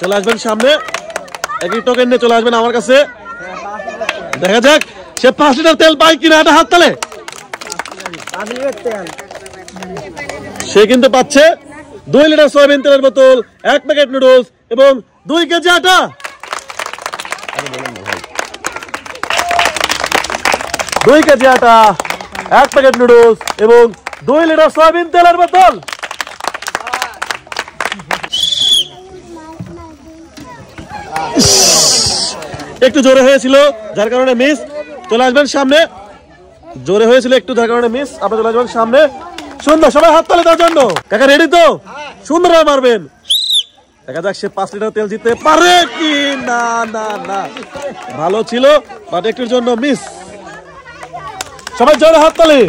চলে আসবেন সামনে, একই টোকেন নিয়ে চলে আসবেন আমার কাছে। দেখা যাক সে 5 লিটার তেল পায় কিনা। একটা হাত তালে। সে কিন্তু পাচ্ছে 2 লিটার সয়াবিন তেলের বোতল, 1 প্যাকেট নুডলস এবং 2 কেজি আটা। 2 কেজি আটা, 1 প্যাকেট নুডলস এবং 2 লিটার সয়াবিন তেলের বোতল। একটু জোরে হয়েছিল যার কারণে মিস। চলে আসবেন সামনে। জোরে হয়েছিল একটু যার কারণে মিস। আপনি চলে আসবেন সামনে। সুন্দর, সবাই হাত তালি দেওয়ার জন্য। কাকা রেডি তো? সুন্দর মারবেন। দেখা যাক সে 5 লিটার তেল জিততে পারে কি না। না না, ভালো ছিল বাট একটুর জন্য মিস। সবাই জোরে হাত তালি।